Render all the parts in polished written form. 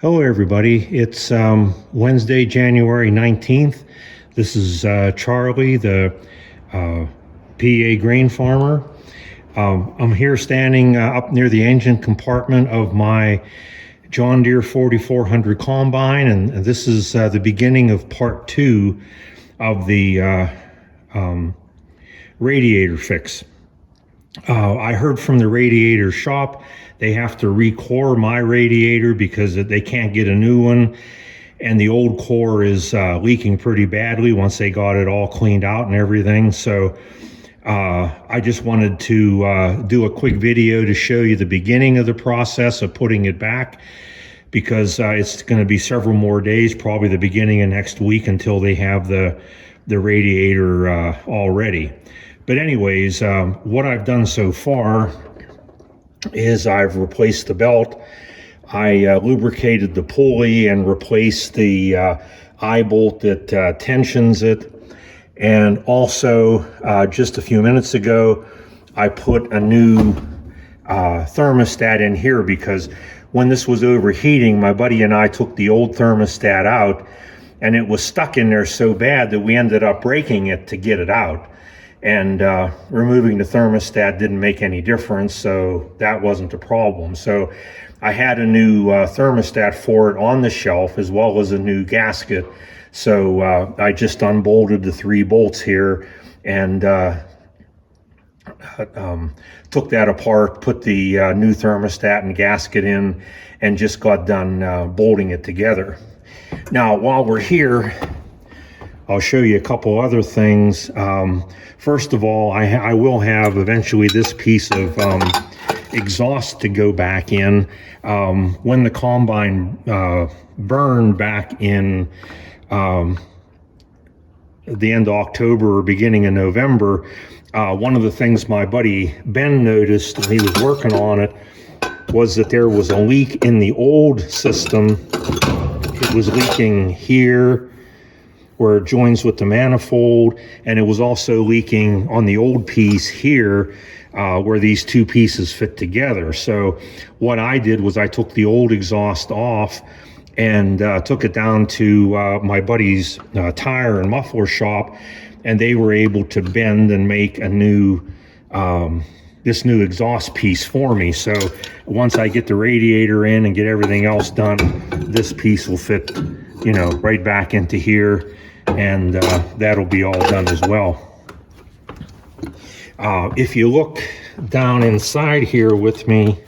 Hello, everybody. It's Wednesday, January 19th. This is Charlie, the PA grain farmer. I'm here standing up near the engine compartment of my John Deere 4400 combine, and this is the beginning of part two of the radiator fix. I heard from the radiator shop they have to re-core my radiator because they can't get a new one, and the old core is leaking pretty badly once they got it all cleaned out and everything. So I just wanted to do a quick video to show you the beginning of the process of putting it back, because it's going to be several more days, probably the beginning of next week, until they have the radiator all ready. But anyways, what I've done so far is I've replaced the belt. I lubricated the pulley and replaced the eye bolt that tensions it. And also, just a few minutes ago, I put a new thermostat in here, because when this was overheating, my buddy and I took the old thermostat out, and it was stuck in there so bad that we ended up breaking it to get it out. And removing the thermostat didn't make any difference, so that wasn't a problem. So I had a new thermostat for it on the shelf, as well as a new gasket. So I just unbolted the 3 bolts here and took that apart, put the new thermostat and gasket in, and just got done bolting it together. Now, while we're here, I'll show you a couple other things. First of all, I will have eventually this piece of exhaust to go back in. When the combine burned back in the end of October or beginning of November, one of the things my buddy Ben noticed when he was working on it was that there was a leak in the old system. It was leaking here, where it joins with the manifold, and it was also leaking on the old piece here, where these two pieces fit together. So what I did was I took the old exhaust off and took it down to my buddy's tire and muffler shop, and they were able to bend and make a new this new exhaust piece for me. So once I get the radiator in and get everything else done, this piece will fit, you know, right back into here, and that'll be all done as well. If you look down inside here with me,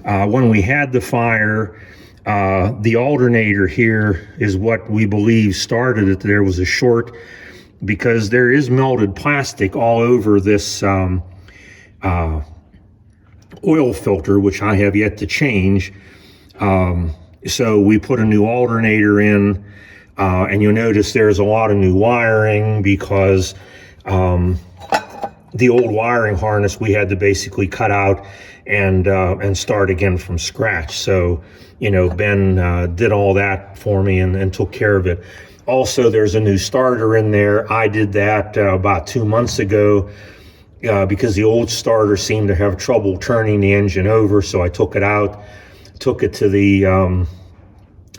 when we had the fire, the alternator here is what we believe started it. There was a short, because there is melted plastic all over this oil filter, which I have yet to change. So we put a new alternator in. And you'll notice there's a lot of new wiring, because the old wiring harness we had to basically cut out and start again from scratch. So, you know, Ben did all that for me and took care of it. Also, there's a new starter in there. I did that about 2 months ago because the old starter seemed to have trouble turning the engine over. So I took it out, took it to the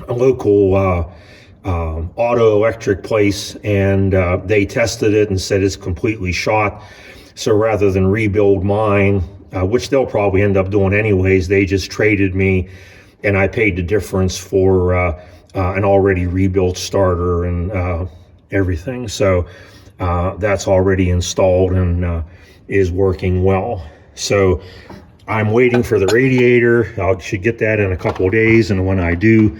local auto electric place, and they tested it and said it's completely shot. So rather than rebuild mine, which they'll probably end up doing anyways, they just traded me, and I paid the difference for an already rebuilt starter and everything. So that's already installed and is working well. So I'm waiting for the radiator. I should get that in a couple of days, and when I do,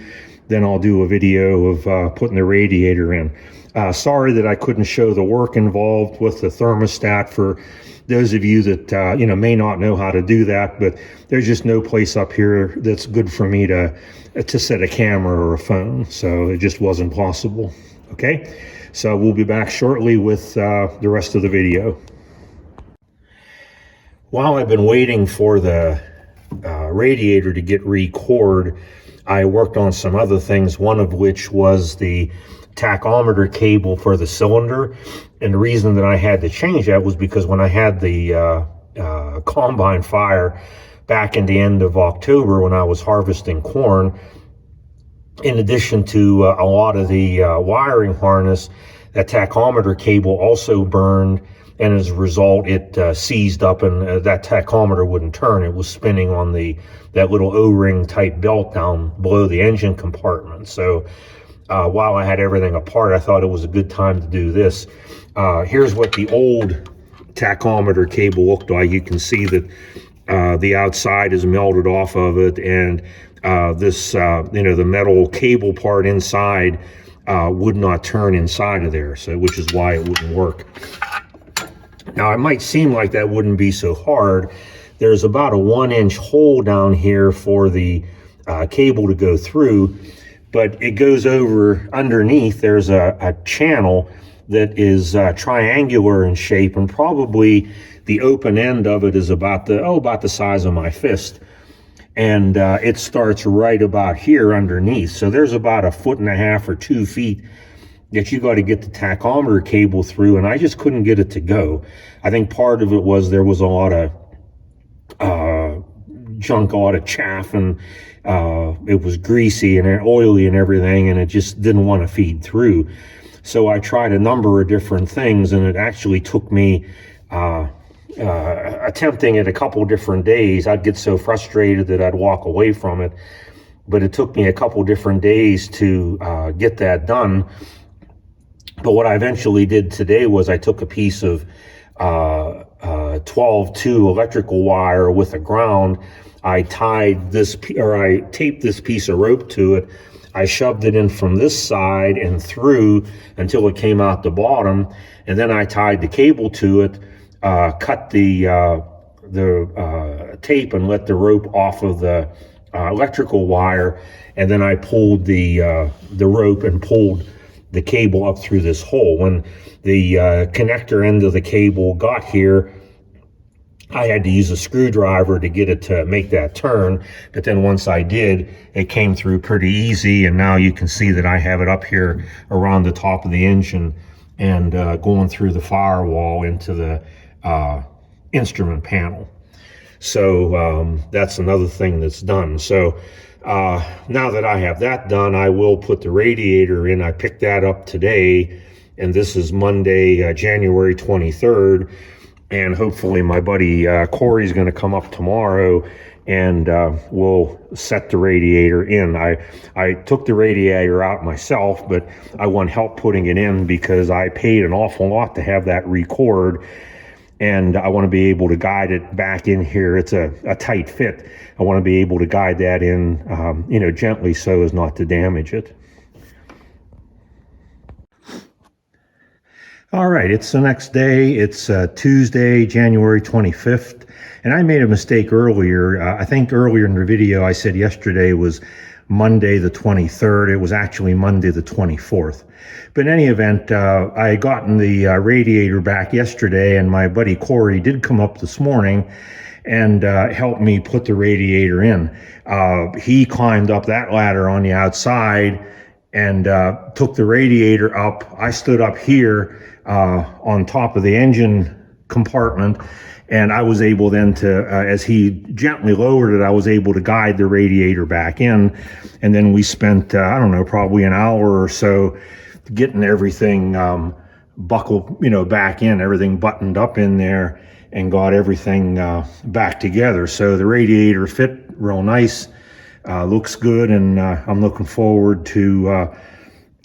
then I'll do a video of putting the radiator in. Sorry that I couldn't show the work involved with the thermostat for those of you that you know, may not know how to do that, but there's just no place up here that's good for me to set a camera or a phone, so it just wasn't possible. Okay, so we'll be back shortly with the rest of the video. While I've been waiting for the radiator to get re-cored, I worked on some other things, one of which was the tachometer cable for the cylinder. And the reason that I had to change that was because when I had the combine fire, back in the end of October when I was harvesting corn. In addition to a lot of the wiring harness, that tachometer cable also burned, and as a result it seized up, and that tachometer wouldn't turn. It was spinning on that little O-ring type belt down below the engine compartment. So while I had everything apart, I thought it was a good time to do this. Here's what the old tachometer cable looked like. You can see that the outside is melted off of it, and this, the metal cable part inside would not turn inside of there, so which is why it wouldn't work. Now, it might seem like that wouldn't be so hard. There's about a 1-inch hole down here for the cable to go through, but it goes over underneath. There's a channel that is triangular in shape, and probably the open end of it is about the size of my fist. And it starts right about here underneath. So there's about 1.5 feet or 2 feet that you got to get the tachometer cable through, and I just couldn't get it to go. I think part of it was there was a lot of junk, a lot of chaff, and it was greasy and oily and everything, and it just didn't want to feed through. So I tried a number of different things, and it actually took me attempting it a couple different days. I'd get so frustrated that I'd walk away from it, but it took me a couple different days to get that done. But what I eventually did today was I took a piece of 12-2 electrical wire with a ground. I taped this piece of rope to it. I shoved it in from this side and through until it came out the bottom, and then I tied the cable to it, cut the tape and let the rope off of the electrical wire, and then I pulled the rope and pulled the cable up through this hole. When the connector end of the cable got here, I had to use a screwdriver to get it to make that turn, but then once I did, it came through pretty easy, and now you can see that I have it up here around the top of the engine and going through the firewall into the instrument panel. So that's another thing that's done. So now that I have that done, I will put the radiator in. I picked that up today, and this is Monday, January 23rd. And hopefully my buddy Corey's going to come up tomorrow, and we'll set the radiator in. I took the radiator out myself, but I want help putting it in because I paid an awful lot to have that record, and I want to be able to guide it back in here. It's a tight fit. I want to be able to guide that in, gently so as not to damage it. All right, it's the next day. It's Tuesday, January 25th, and I made a mistake earlier. I think earlier in the video I said yesterday was Monday the 23rd. It was actually Monday the 24th. But in any event, I had gotten the radiator back yesterday, and my buddy Corey did come up this morning and help me put the radiator in. He climbed up that ladder on the outside and took the radiator up. I stood up here on top of the engine compartment, and I was able then to, as he gently lowered it, I was able to guide the radiator back in. And then we spent, probably an hour or so getting everything buckled, back in, everything buttoned up in there, and got everything back together. So the radiator fit real nice, looks good, and I'm looking forward to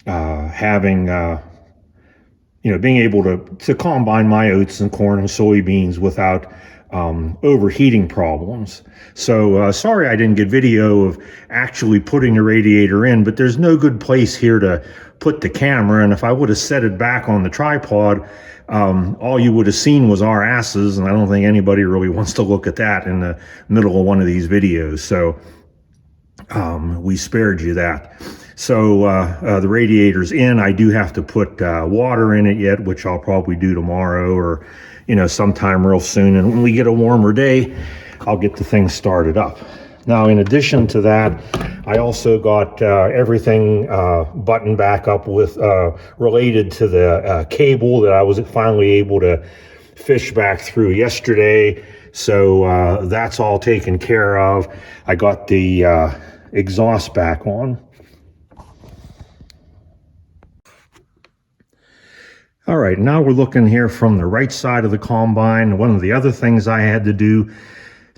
having being able to combine my oats and corn and soybeans without overheating problems. So sorry I didn't get video of actually putting the radiator in, but there's no good place here to put the camera, and if I would have set it back on the tripod, all you would have seen was our asses, and I don't think anybody really wants to look at that in the middle of one of these videos. So we spared you that. So the radiator's in. I do have to put water in it yet, which I'll probably do tomorrow or sometime real soon. And when we get a warmer day, I'll get the thing started up. Now, in addition to that, I also got everything buttoned back up with related to the cable that I was finally able to fish back through yesterday. So that's all taken care of. I got the exhaust back on. All right, now we're looking here from the right side of the combine. One of the other things I had to do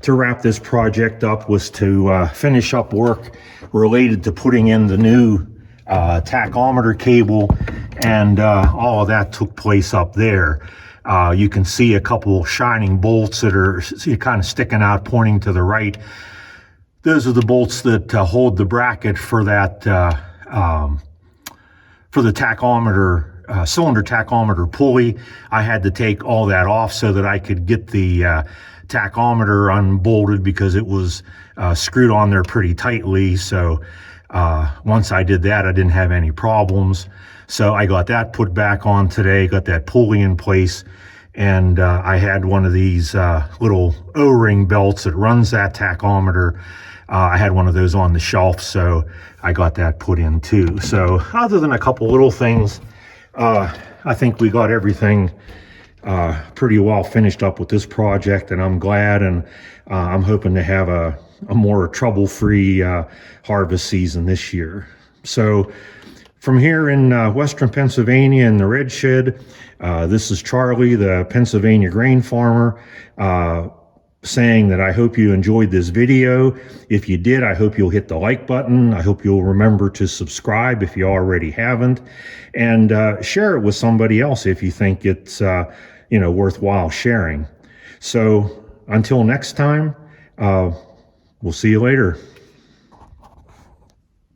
to wrap this project up was to finish up work related to putting in the new tachometer cable, and all of that took place up there. You can see a couple shining bolts that are kind of sticking out, pointing to the right. Those are the bolts that hold the bracket for that for the tachometer, cylinder tachometer pulley. I had to take all that off so that I could get the tachometer unbolted, because it was screwed on there pretty tightly. So once I did that, I didn't have any problems. So I got that put back on today, got that pulley in place, and I had one of these little O-ring belts that runs that tachometer. I had one of those on the shelf, so I got that put in too. So other than a couple little things, I think we got everything pretty well finished up with this project, and I'm glad, and I'm hoping to have a more trouble-free harvest season this year. So from here in western Pennsylvania in the red shed, this is Charlie, the Pennsylvania grain farmer, saying that I hope you enjoyed this video. If you did, I hope you'll hit the like button. I hope you'll remember to subscribe if you already haven't, and share it with somebody else if you think it's worthwhile sharing. So until next time, we'll see you later.